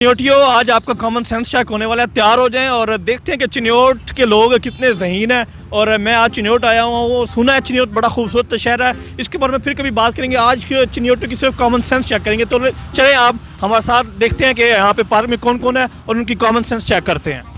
चिन्योटियों, आज आपका common sense check होने वाला है। तैयार हो जाएं और देखते हैं कि चिन्योट के लोग कितने ज़हीन हैं। और मैं आज चिन्योट आया हूँ, वो सुना है चिन्योट बड़ा खूबसूरत शहर है। इसके बारे में फिर कभी बात करेंगे। आज के चिन्योटियों की सिर्फ कॉमन सेंस चेक करेंगे। तो चलें आप हमारे साथ देखते हैं कि यहाँ पे पार्क में कौन कौन है और उनकी कॉमन सेंस चेक करते हैं।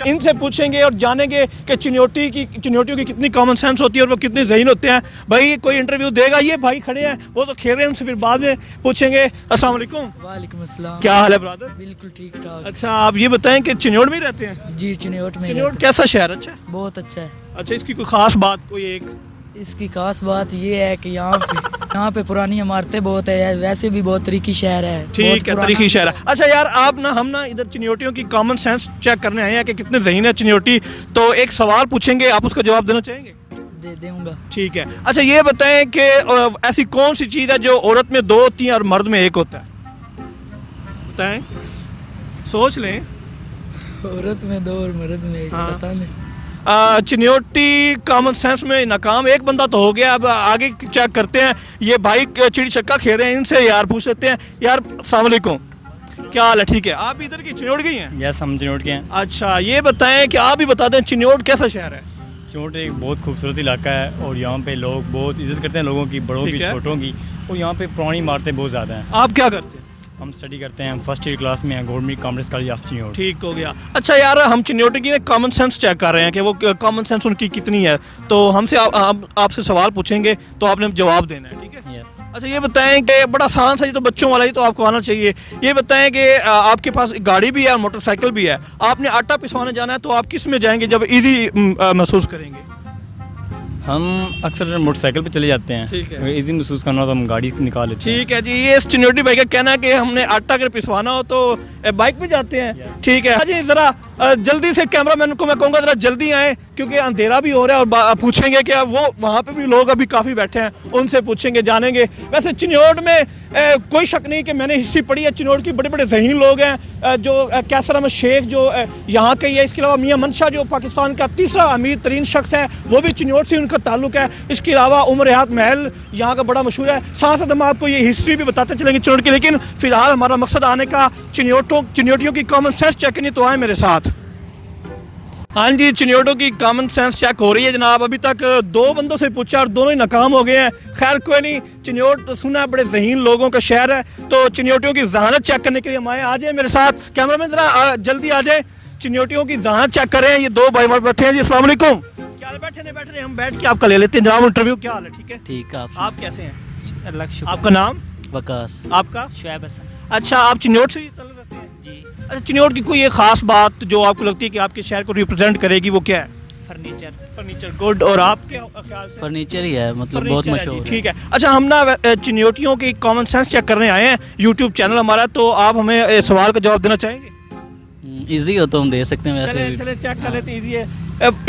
इनसे पूछेंगे और जानेंगे कि चिन्योटियों की कितनी कॉमन सेंस होती है और वो कितने ज़हीन होते हैं। भाई कोई इंटरव्यू देगा? ये भाई खड़े हैं, वो तो खेल रहे हैं, उनसे फिर बाद में पूछेंगे। अस्सलाम वालेकुम। वालेकुम अस्सलाम। क्या हाल है ब्रदर? बिल्कुल ठीक ठाक। अच्छा, आप ये बताएं कि चिन्योट में रहते हैं? जी चिन्योट में चिन्योट कैसा शहर? अच्छा है? बहुत अच्छा है। अच्छा, इसकी कोई ख़ास बात कोई एक? इसकी खास बात ये है कि यहाँ पे पुरानी इमारतें बहुत है, वैसे भी बहुत तरीकी शहर है। ठीक है, तरीकी शहर है। अच्छा यार, आप ना हम ना इधर चिन्योटियों की कॉमन सेंस चेक करने आए हैं कि कितने ज़हीन है चिन्योटी। तो एक सवाल पूछेंगे, आप उसका जवाब देना चाहेंगे? दे दूंगा। ठीक है। अच्छा ये बताएं कि ऐसी कौन सी चीज़ है जो औरत में 2 होती है और मर्द में 1 होता है? बताएं, सोच लें। औरत में 2 और मर्द में 1। हाँ। पता नहीं। चिन्योटी कॉमन सेंस में नाकाम। एक बंदा तो हो गया, अब आगे चेक करते हैं। ये भाई चिड़ी छक्का खेल रहे हैं, इनसे यार पूछ लेते हैं। यार अस्सलाम वालेकुम, क्या हाल है? ठीक है। आप इधर की चिन्योट की हैं? यस, हम चिन्योट के हैं। अच्छा ये बताएं कि आप ही बता दें चिन्योट कैसा शहर है? चिन्योट एक बहुत खूबसूरत इलाका है और यहाँ पे लोग बहुत इज्जत करते हैं, लोगों की, बड़ों ठीक की, है। छोटों की। और यहाँ पे पुरानी इमारतें बहुत ज़्यादा हैं। आप क्या करते हैं? हम स्टडी करते हैं, हम फर्स्ट ईयर क्लास में हैं, government commerce college of Chiniot. ठीक हो गया। अच्छा यार, हम चिन्योटी की कॉमन सेंस चेक कर रहे हैं कि वो कॉमन सेंस उनकी कितनी है। तो हमसे आपसे सवाल पूछेंगे तो आपने जवाब देना है, ठीक है? यस। अच्छा ये बताएं कि बड़ा आसान सा, ये तो बच्चों वाला ही तो आपको आना चाहिए। ये बताएं कि आपके पास गाड़ी भी है और मोटरसाइकिल भी है। आपने आटा पिसवाने जाना है तो आप किस में जाएंगे जब इजी महसूस करेंगे? हम अक्सर मोटरसाइकिल पे चले जाते हैं। ठीक है। अगर इस दिन महसूस करना हो तो हम गाड़ी निकाल लेते हैं। ठीक है जी। ये इस चिन्योटी भाई का कहना है कि हमने आटा अगर पिसवाना हो तो बाइक पे जाते हैं। ठीक है जी। ज़रा जल्दी से कैमरामैन को मैं कहूँगा ज़रा जल्दी आएँ क्योंकि अंधेरा भी हो रहा है। और पूछेंगे कि वो वहाँ पे भी लोग अभी काफ़ी बैठे हैं, उनसे पूछेंगे, जानेंगे। वैसे चिन्योट में कोई शक नहीं कि मैंने हिस्ट्री पढ़ी है। चिन्योट की बड़े बड़े ज़हीन लोग हैं, जो कैसर अहमद शेख जो यहाँ के ही है। इसके अलावा मियाँ मनशा जो पाकिस्तान का तीसरा अमीर तरीन शख्स है, वो भी चिन्योट से उनका ताल्लुक है। इसके अलावा उमर हयात महल यहाँ का बड़ा मशहूर है। साथ साथ हम आपको ये हिस्ट्री भी बताते चलेंगे चिन्योट की। लेकिन फ़िलहाल हमारा मकसद आने का चिन्योटियों की कॉमन सेंस चेक करनी, तो आए मेरे साथ। हाँ जी, चिन्योटों की कॉमन सेंस चेक हो रही है जनाब। अभी तक 2 बंदों से पूछा और दोनों ही नाकाम हो गए हैं। खैर कोई नहीं, चिन्योट तो सुना है बड़े ज़हीन लोगों का शहर है। तो चिन्योटियों की जहानत चेक करने के लिए हम आए। आ जाए मेरे साथ, कैमरामैन ज़रा जल्दी आ जाए। चिन्योटियों की जहानत चेक करें। ये 2 भाई हमारे बैठे हैं जी। अस्सलाम वालेकुम। क्या हाल? बैठे रहे, हम बैठ के आपका ले लेते हैं जनाब इंटरव्यू। क्या हाल है? ठीक है। ठीक है। आप कैसे हैं? अल्लाह का शुक्र। आपका नाम? वकास। आपका? शुएब हसन। अच्छा, आप चिन्योट से ही तल्लुक़ रखते हैं? जी। अच्छा, चिन्योट की कोई एक ख़ास बात जो आपको लगती है कि आपके शहर को रिप्रेजेंट करेगी, वो क्या है? फर्नीचर। गुड। और आपके ख्याल से? फर्नीचर ही है, मतलब बहुत फर्नीचर है जी, मशहूर है। ठीक है। अच्छा, हम ना चिन्योटियों की कॉमन सेंस चेक करने आए हैं। यूट्यूब चैनल हमारा, तो आप हमें सवाल का जवाब देना चाहेंगे? इजी हो तो हम दे सकते हैं वैसे भी। चले चेक कर लेते हैं। ईजी है।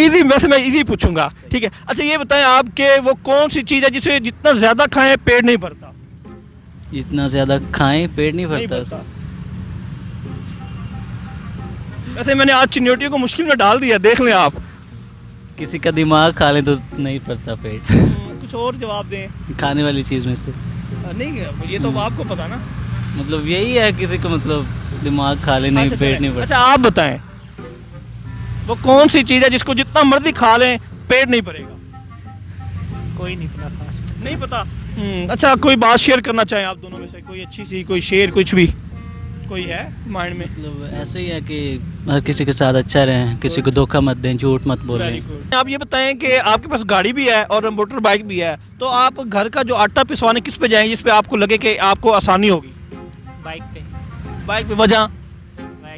ईजी, वैसे मैं ईजी पूछूंगा, ठीक है? अच्छा ये बताएं आपके वो कौन सी चीज़ है जिसे जितना ज़्यादा खाएं पेट नहीं भरता? जितना ज्यादा खाएं पेट नहीं नहीं भरता। भरता। वैसे मैंने आज चिन्योटियों को मुश्किल में डाल दिया, देख लें आप। किसी का दिमाग खा ले तो नहीं भरता पेट। कुछ और जवाब दें। खाने वाली चीज में से नहीं, ये तो आपको पता ना। मतलब यही है, किसी को मतलब दिमाग खा ले नहीं, अच्छा, पेट नहीं भरता। अच्छा आप बताएं वो कौन सी चीज़ है जिसको जितना मर्जी खा लें पेट नहीं भरेगा? कोई नहीं पता खास। नहीं पता। अच्छा, कोई बात शेयर करना चाहें आप दोनों में से? कोई अच्छी सी, कोई शेर, कुछ भी कोई है माइंड में? मतलब ऐसे ही है कि हर किसी के साथ अच्छा रहें, किसी को धोखा मत दें, झूठ मत Very बोलें। good। आप ये बताएं कि आपके पास गाड़ी भी है और मोटर बाइक भी है, तो आप घर का जो आटा पिसवाने किस पे जाएंगे जिस पे आपको लगे कि आपको आसानी होगी? बाइक पे। बाइक पे। वजह?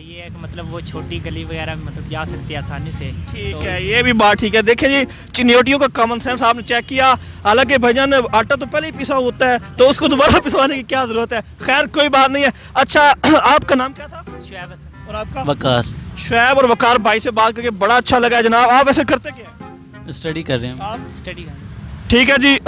ये है कि मतलब वो छोटी गली वगैरह में मतलब जा सकती है आसानी से। ठीक तो है, इसलिए- ये भी बात ठीक है। देखें जी, चिन्योटियों का कॉमन सेंस आपने चेक किया। हालांकि भाईजान आटा तो पहले ही पिसा होता है, तो उसको दोबारा पिसवाने की क्या ज़रूरत है? खैर कोई बात नहीं है। अच्छा आपका नाम क्या था? शुएब हसन। और आपका? वकास। शुएब और वकार भाई से बात करके बड़ा अच्छा लगा जनाब। आप वैसे करते क्या हैं? स्टडी कर रहे हैं। आप? स्टडी का। ठीक है जी।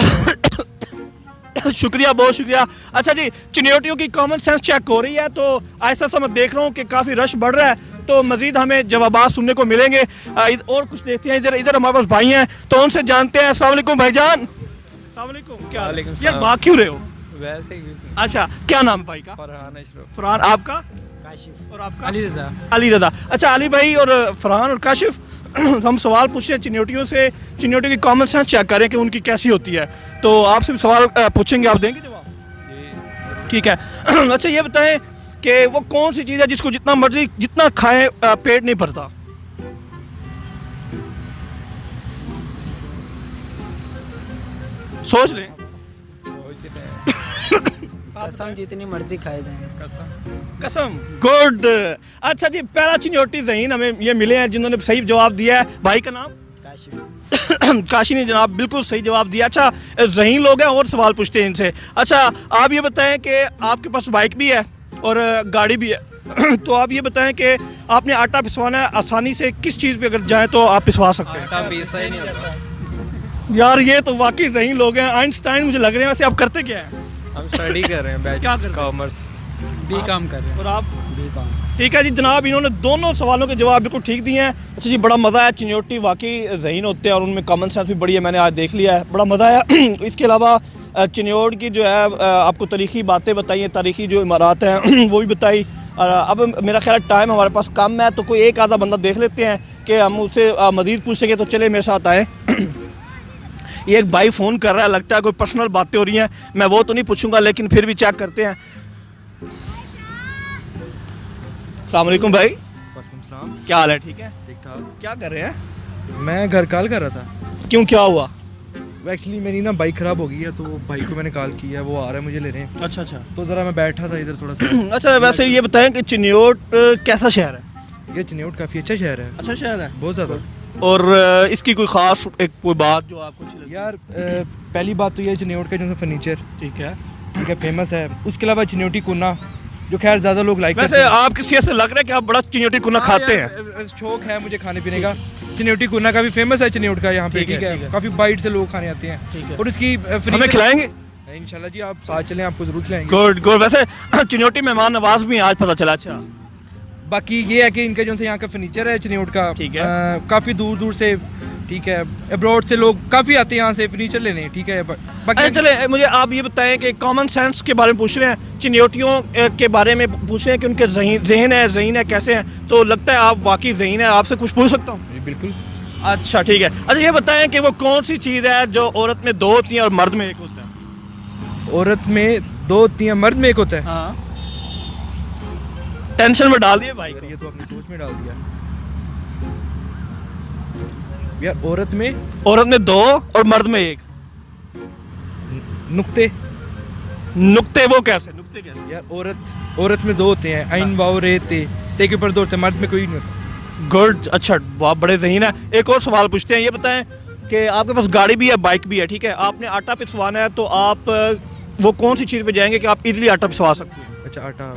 शुक्रिया, बहुत शुक्रिया। अच्छा जी, चिन्योटियों की कॉमन सेंस चेक हो रही है, तो ऐसा सा मैं देख रहा हूँ कि काफ़ी रश बढ़ रहा है, तो मज़ीद हमें जवाबात सुनने को मिलेंगे। और कुछ देखते हैं। इधर हमारे पास भाई हैं, तो उनसे जानते हैं। अस्सलाम वालेकुम भाईजान। अस्सलाम वालेकुम। क्या हाल है? यार भाग क्यों रहे हो? वैसे ही। अच्छा, क्या नाम है भाई का? फरहान अशरफ। फरहान। आपका? काशिफ और आपका? अली रज़ा। अली रज़ा। अच्छा अली भाई और फरहान और काशिफ हम सवाल पूछ रहे हैं चिन्योटियों से, चिन्योटियों की कॉमन सेंस चेक करें कि उनकी कैसी होती है, तो आपसे भी सवाल पूछेंगे, आप देंगे जवाब? ठीक है। अच्छा ये बताएं कि वो कौन सी चीज़ है जिसको जितना मर्जी जितना खाएं पेट नहीं भरता? सोच लें। कसम जितनी मर्जी खाए दें। कसम। गुड। अच्छा जी, पहला चिन्योटी ज़हीन हमें ये मिले हैं जिन्होंने सही जवाब दिया है। भाई का नाम? काशिफ। काशी ने जनाब बिल्कुल सही जवाब दिया। अच्छा ज़हीन लोग हैं और सवाल पूछते हैं इनसे। अच्छा आप ये बताएं कि आपके पास बाइक भी है और गाड़ी भी है तो आप ये बताएं कि आपने आटा पिसवाना है, आसानी से किस चीज़ पे अगर जाएं तो आप पिसवा सकते हैं? यार ये तो वाकई ज़हीन लोग हैं, आइंस्टाइन मुझे लग रहे हैं। वैसे आप करते क्या हैं? हम स्टडी कर रहे हैं, क्या कर रहे हैं? कॉमर्स। बी काम कर रहे हैं। और आप? बी काम। ठीक है जी जनाब, इन्होंने दोनों सवालों के जवाब बिल्कुल ठीक दिए हैं। अच्छा जी, बड़ा मज़ा आया। चिन्योटी वाकई ज़हीन होते हैं और उनमें कॉमन सेंस भी बड़ी है, मैंने आज देख लिया है, बड़ा मज़ा आया। इसके अलावा चिन्योट की जो है आपको तारीख़ी बातें बताई हैं, तारीख़ी जो इमारत हैं वो भी बताई। और अब मेरा ख्याल टाइम हमारे पास कम है, तो कोई एक आधा बंदा देख लेते हैं कि हम उससे मज़ीद पूछ सकें, तो चले मेरे साथ आए। ये एक भाई फ़ोन कर रहा है, लगता है कोई पर्सनल बातें हो रही हैं, मैं वो तो नहीं पूछूंगा लेकिन फिर भी चेक करते हैं। अस्सलाम वालेकुम भाई, वालेकुम। क्या हाल है? ठीक है, ठीक ठाक। क्या कर रहे हैं? मैं घर कॉल कर रहा था। क्यों, क्या हुआ? एक्चुअली मेरी ना बाइक ख़राब हो गई है, तो भाई को मैंने कॉल किया है, वो आ रहा है मुझे लेने। अच्छा अच्छा। तो ज़रा मैं बैठा था इधर थोड़ा सा। अच्छा वैसे ये बताएं कि चिन्योट कैसा शहर है? ये चिन्योट काफ़ी अच्छा शहर है, अच्छा शहर है बहुत ज़्यादा। और इसकी कोई ख़ास एक कोई बात जो आपको अच्छी लगी? यार पहली बात तो ये चिन्योट का जो फर्नीचर ठीक है, ठीक है फेमस है। उसके अलावा चिन्योटी कुन्ना जो खैर ज़्यादा लोग लाइक वैसे आप किसी ऐसे लग रहा है कि आप बड़ा चिन्योटी कुना खाते हैं। शौक है मुझे खाने पीने का। चिन्योटी कुन्ना काफ़ी फेमस है चिन्योट का यहाँ पे, ठीक है, ठीक ठीक है। है। काफ़ी बाइट से लोग खाने आते हैं, ठीक है। और इसकी हमें खिलाएंगे? इंशाल्लाह जी, आप साथ चलें, आपको ज़रूर खिलाएंगे। Good good. वैसे चिन्योटी मेहमान नवाज भी हैं, आज पता चला। अच्छा बाकी ये है कि इनका जो से यहाँ का फर्नीचर है चिन्योट का, ठीक है। काफ़ी दूर दूर से, ठीक है, अब्रॉड से लोग काफ़ी आते हैं यहाँ से फर्नीचर लेने, ठीक है। अच्छा बाकी चले, मुझे आप ये बताएं कि कॉमन सेंस के बारे में पूछ रहे हैं, चिन्योटियों के बारे में पूछ रहे हैं कि उनके जहीन है कैसे हैं, तो लगता है आप वाकई जहीन है, आपसे कुछ पूछ सकता हूँ? जी, बिल्कुल। अच्छा ठीक है। अच्छा ये बताएं कि वो कौन सी चीज़ है जो औरत में दो होती है और मर्द में एक होता है? औरत में दो होती हैं, मर्द में एक होता है। हाँ, टेंशन में डाल दिए भाई यार को। ये तो अपनी सोच में डाल दिया यार। औरत में दो और मर्द में एक। नुक्ते नुक्ते वो कैसे? नुक्ते कैसे? यार औरत में दो होते हैं, आइन वाव रे ते के ऊपर दो होते हैं, मर्द में कोई नहीं होता। गुड। अच्छा आप बड़े ज़हीन है। एक और सवाल पूछते हैं, ये बताएं कि आपके पास गाड़ी भी है, बाइक भी है, ठीक है, आपने आटा पिसवाना है, तो आप वो कौन सी चीज़ पे जाएंगे कि आप इजीली आटा पिसवा सकते हैं? अच्छा आटा,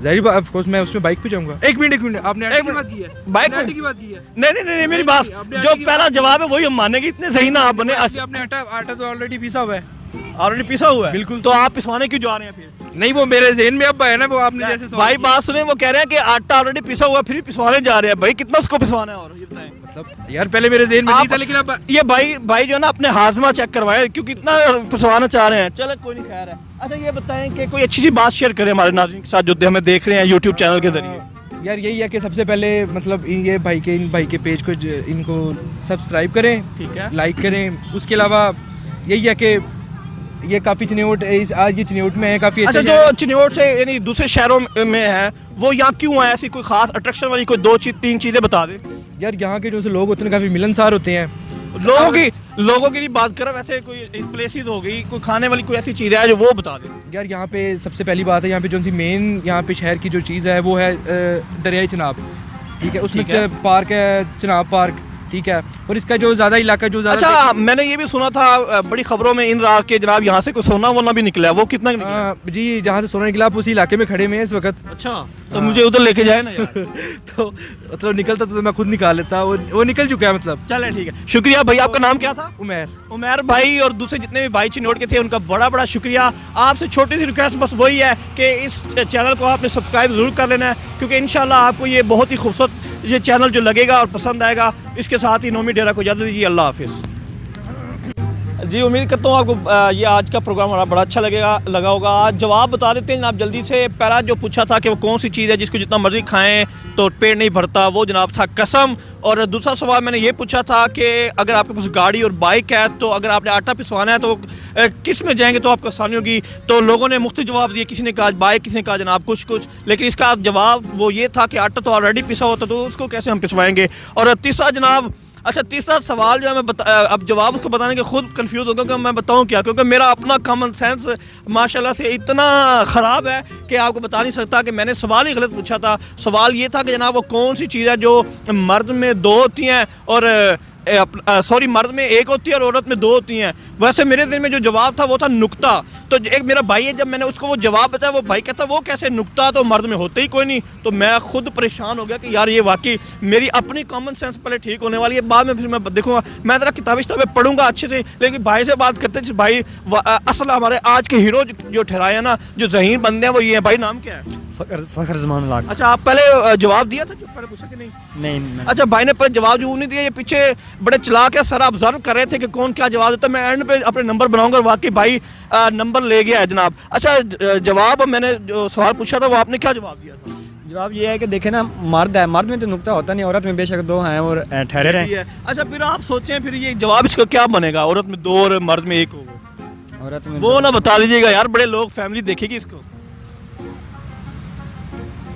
जाहिर बात ऑफ कोर्स मैं उसमें बाइक पे जाऊंगा। एक मिनट आपने आटे की बात की है? बाइक आपने आटे की बात की है? नहीं मेरी बात, आपने जो आटे की पहला जवाब है वही हम मानेंगे, इतने सही ना आप बने। आपने आटा तो ऑलरेडी पिसा हुआ है। ऑलरेडी पिसा हुआ है, बिल्कुल। तो आप पिसवाने क्यों जा रहे हैं फिर? नहीं, वो मेरे ज़हन में अब है ना, वो आपने जैसे सवाल भाई किया। बात सुने, वो कह रहे हैं कि आटा ऑलरेडी पिसा हुआ है, फिर भी पिसवाने जा रहे हैं। भाई कितना उसको पिसवाना है? और ये बताएं। मतलब यार पहले मेरे ज़हन में नहीं था, लेकिन अब ये भाई जो है ना अपने हाजमा चेक करवाए, क्योंकि इतना पिसवाना चाह रहे हैं। चलो कोई नहीं, खैर है। अच्छा ये बताएं कि कोई अच्छी सी बात शेयर करें हमारे नाज़रीन के साथ जो हमें देख रहे हैं यूट्यूब चैनल के जरिए। यार यही है कि सबसे पहले मतलब इन भाई के पेज को इनको सब्सक्राइब करें, ठीक है। लाइक करें। उसके अलावा यही है कि ये काफ़ी चिन्योट आज ये चिन्योट में है, काफ़ी अच्छा अच्छा जो चिन्योट से यानी दूसरे शहरों में है, वो यहाँ क्यों आया? ऐसी कोई खास अट्रैक्शन वाली कोई दो चीज तीन चीजें बता दे। यार यहाँ के जो से लोग होते हैं काफ़ी मिलनसार होते हैं। लोगों की नहीं बात करो, वैसे कोई प्लेसेस हो गई, कोई खाने वाली कोई ऐसी चीज़ है जो वो बता दे। यार यहाँ पे सबसे पहली बात है, यहाँ पे जो सी मेन यहाँ पे शहर की जो चीज़ है वो है दरियाई चिनाब, ठीक है। उसमें ठीक है। पार्क है, चिनाब पार्क, ठीक है। और इसका जो ज़्यादा इलाका जो ज़्यादा अच्छा मैंने ये भी सुना था बड़ी खबरों में इन रात के जनाब यहाँ से कोई सोना वोना भी निकला है, वो कितना निकला? जी, जहाँ से सोना निकला आप उसी इलाके में खड़े में हैं इस वक्त। अच्छा तो मुझे उधर लेके जाए ना यार। तो मतलब निकलता तो मैं खुद निकाल लेता, वो निकल चुका है मतलब। चलें ठीक है, शुक्रिया भाई। आपका नाम क्या था? उमैर भाई और दूसरे जितने भी भाई चिन्योट के थे उनका बड़ा बड़ा शुक्रिया। आपसे छोटी सी रिक्वेस्ट बस वही है कि इस चैनल को आपने सब्सक्राइब ज़रूर कर लेना है, क्योंकि इंशाल्लाह आपको ये बहुत ही खूबसूरत ये चैनल जो लगेगा और पसंद आएगा। इसके साथ ही नोमी डेरा को इजाज़त दीजिए, अल्लाह हाफिज़। जी उम्मीद करता हूँ आपको ये आज का प्रोग्राम हमारा बड़ा अच्छा लगा होगा। आज जवाब बता देते हैं जनाब जल्दी से। पहला जो पूछा था कि वो कौन सी चीज़ है जिसको जितना मर्जी खाएं तो पेट नहीं भरता, वो जनाब था कसम। और दूसरा सवाल मैंने ये पूछा था कि अगर आपके पास गाड़ी और बाइक है तो अगर आपने आटा पिसवाना है तो किस में जाएंगे तो आपको आसानी होगी। तो लोगों ने मुख्तलिफ जवाब दिए, किसी ने कहा बाइक, किसी ने कहा जनाब कुछ, लेकिन इसका जवाब वो ये था कि आटा तो ऑलरेडी पिसा होता तो उसको कैसे हम पिसवाएंगे। और तीसरा जनाब, अच्छा तीसरा सवाल जो है अब जवाब उसको बताने के खुद कंफ्यूज हो गया कि मैं बताऊं क्या, क्योंकि मेरा अपना कॉमन सेंस माशाल्लाह से इतना ख़राब है कि आपको बता नहीं सकता कि मैंने सवाल ही गलत पूछा था। सवाल ये था कि जनाब वो कौन सी चीज़ है जो मर्द में 2 होती हैं और सॉरी मर्द में 1 होती है और औरत में 2 होती हैं। वैसे मेरे दिल में जो जवाब था वो था नुक्ता। तो एक मेरा भाई है, जब मैंने उसको वो जवाब बताया वो भाई कहता वो कैसे नुक्ता, तो मर्द में होते ही कोई नहीं। तो मैं खुद परेशान हो गया कि यार ये वाकई मेरी अपनी कॉमन सेंस पहले ठीक होने वाली है, बाद में फिर मैं देखूंगा। मैं ज़रा किताबें पढ़ूंगा अच्छे से, लेकिन भाई से बात करते भाई असल हमारे आज के हीरो जो ठहराए हैं ना, जो ज़हीन बंदे हैं वो ये हैं। भाई नाम क्या है? फ़खर ज़मान लाग। अच्छा आप पहले जवाब दिया था जो पहले पूछा कि नहीं? नहीं अच्छा भाई ने पहले जवाब जो नहीं दिया, ये पीछे बड़े चलाक है सर, ऑब्जर्व कर रहे थे कि कौन क्या जवाब देता है। मैं एंड पे अपने नंबर बनाऊंगा, वाकई भाई नंबर ले गया है जनाब। अच्छा जवाब मैंने जो सवाल पूछा था वो आपने क्या जवाब दिया था? जवाब ये है कि देखे ना, मर्द है, मर्द में तो नुक्ता होता नहीं, औरत में बेशक 2 हैं और ठहरे रहे। अच्छा फिर आप सोचें फिर ये जवाब इसका क्या बनेगा? औरत में 2 और मर्द में 1 होगा, औरत में वो ना बता लीजिएगा यार, बड़े लोग फैमिली देखेगी इसको।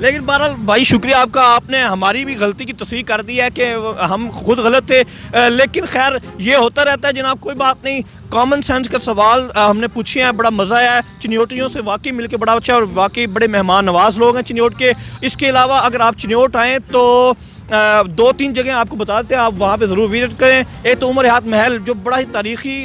लेकिन बहरहाल भाई शुक्रिया आपका, आपने हमारी भी गलती की तस्दीक कर दी है कि हम खुद गलत थे। लेकिन खैर ये होता रहता है जनाब, कोई बात नहीं। कॉमन सेंस का सवाल हमने पूछे हैं, बड़ा मज़ा आया है। चिन्योटियों से वाकई मिलके बड़ा अच्छा, और वाकई बड़े मेहमान नवाज लोग हैं चिन्योट के। इसके अलावा अगर आप चिन्योट आएँ तो 2-3 जगह आपको बता देते हैं, आप वहाँ पे ज़रूर विजिट करें। एक तो उमर हयात महल जो बड़ा ही तारीख़ी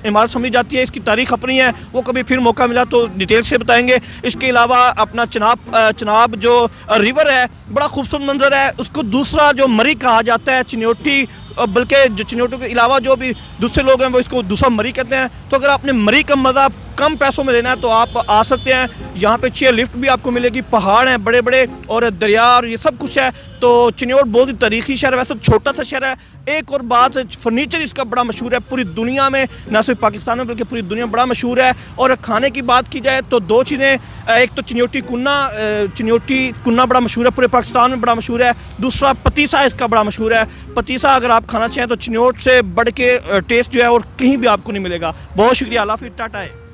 इमारत समझी जाती है, इसकी तारीख़ अपनी है, वो कभी फिर मौका मिला तो डिटेल से बताएंगे। इसके अलावा अपना चनाब जो रिवर है, बड़ा खूबसूरत मंजर है, उसको दूसरा जो मरी कहा जाता है चिन्योटी, बल्कि जो चिन्योटों के अलावा जो भी दूसरे लोग हैं वो इसको दूसरा मरी कहते हैं। तो अगर आपने मरी का मज़ा कम पैसों में लेना है तो आप आ सकते हैं। यहाँ पे चेयर लिफ्ट भी आपको मिलेगी, पहाड़ हैं बड़े बड़े और दरिया और ये सब कुछ है। तो चिन्योट बहुत ही तारीखी शहर है, वैसे छोटा सा शहर है। एक और बात, फर्नीचर इसका बड़ा मशहूर है पूरी दुनिया में, ना सिर्फ पाकिस्तान में बल्कि पूरी दुनिया में बड़ा मशहूर है। और खाने की बात की जाए तो 2 चीज़ें, एक तो चिन्योटी कुन्ना बड़ा मशहूर है, पूरे पाकिस्तान में बड़ा मशहूर है। दूसरा पतीसा इसका बड़ा मशहूर है। पतीसा अगर आप खाना चाहें तो चिन्योट से बढ़ के टेस्ट जो है और कहीं भी आपको नहीं मिलेगा। बहुत शुक्रिया, अल्लाह हाफ़िज़, टाटा है।